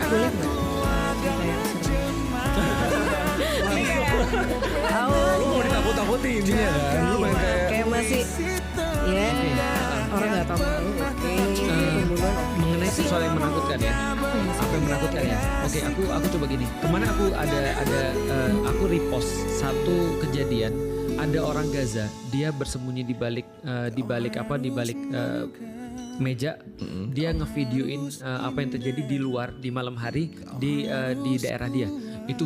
Boleh nggak? Kayak Lu mau ditakut-takuti intinya kan? Lu main kayak masih ya orang nggak tahu malu. Oke, pembunuhan. Mengenai sesuatu yang menakutkan ya. Apa yang menakutkan ya? Oke, aku coba gini. Kemana aku aku repost satu kejadian. Ada orang Gaza, dia bersembunyi di balik meja. Dia ngevideoin apa yang terjadi di luar di malam hari di daerah dia. Itu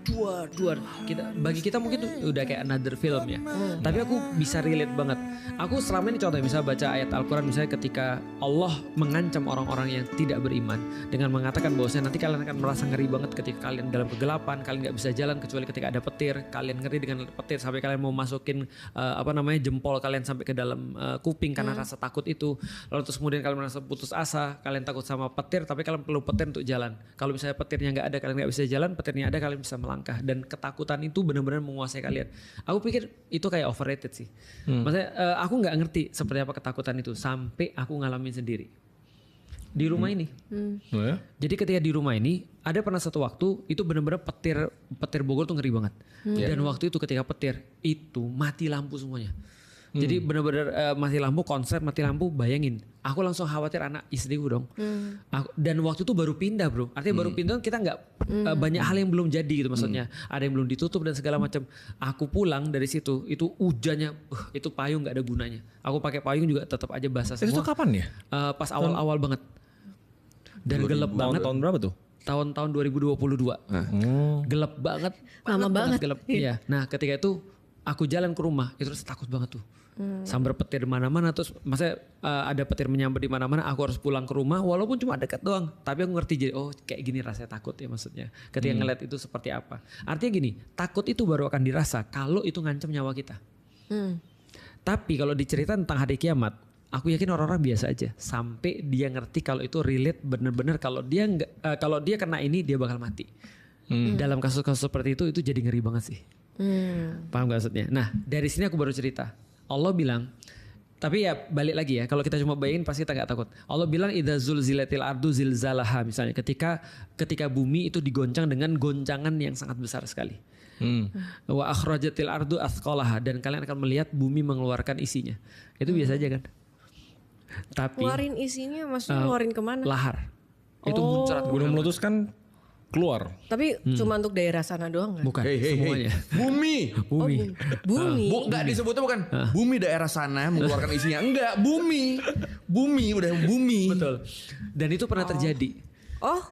duar. Bagi kita mungkin udah kayak another film ya. Tapi aku bisa relate banget. Aku selama ini contohnya misalnya baca ayat Al-Quran misalnya ketika Allah mengancam orang-orang yang tidak beriman dengan mengatakan bahwasanya nanti kalian akan merasa ngeri banget ketika kalian dalam kegelapan, kalian nggak bisa jalan kecuali ketika ada petir, kalian ngeri dengan petir sampai kalian mau masukin jempol kalian sampai ke dalam kuping karena rasa takut itu. Lalu terus kemudian kalian merasa putus asa, kalian takut sama petir tapi kalian perlu petir untuk jalan. Kalau misalnya petirnya nggak ada, kalian nggak bisa jalan, petirnya ada, kalian bisa melangkah, dan ketakutan itu benar-benar menguasai kalian. Aku pikir itu kayak overrated sih. Maksudnya aku nggak ngerti seperti apa ketakutan itu sampai aku ngalamin sendiri di rumah ini. Oh ya? Jadi ketika di rumah ini ada pernah satu waktu itu benar-benar petir Bogor tuh ngeri banget. Dan waktu itu ketika petir itu mati lampu semuanya. Jadi benar-benar mati lampu, konsep mati lampu, bayangin. Aku langsung khawatir anak istriku dong. Dan waktu itu baru pindah bro. Artinya baru pindah kita nggak banyak hal yang belum jadi gitu maksudnya. Ada yang belum ditutup dan segala macam. Aku pulang dari situ itu hujannya, itu payung nggak ada gunanya. Aku pakai payung juga tetap aja basah semua. Itu kapan ya? Pas awal-awal banget. Dan gelap banget. Tahun berapa tuh? Tahun 2022. Gelap banget. Lama banget. Gelap. Iya. Nah ketika itu aku jalan ke rumah itu terus takut banget tuh. Sambar petir di mana-mana, terus maksudnya ada petir menyambar di mana-mana, aku harus pulang ke rumah walaupun cuma dekat doang. Tapi aku ngerti jadi kayak gini rasanya takut ya maksudnya. Ketika ngeliat itu seperti apa. Artinya gini, takut itu baru akan dirasa kalau itu ngancam nyawa kita. Tapi kalau diceritain tentang hari kiamat, aku yakin orang-orang biasa aja sampai dia ngerti kalau itu relate bener-bener kalau dia kena ini dia bakal mati. Dalam kasus-kasus seperti itu jadi ngeri banget sih. Paham gak maksudnya? Nah dari sini aku baru cerita. Allah bilang, tapi ya balik lagi ya, kalau kita cuma bayangin pasti kita gak takut. Allah bilang idza zulzilatil ardu zilzalaha, misalnya ketika bumi itu digoncang dengan goncangan yang sangat besar sekali. Wa akhrajatil ardu athqalaha, dan kalian akan melihat bumi mengeluarkan isinya. Itu biasa aja kan. Tapi Keluarin isinya maksudnya keluarin kemana? lahar. Itu muncrat Gunung meletus kan keluar. Tapi cuma untuk daerah sana doang kan? bukan semuanya. Bumi. Bumi. Enggak disebutnya bukan bumi daerah sana mengeluarkan isinya. Enggak, bumi. Bumi udah bumi. Betul. Dan itu pernah terjadi. Oh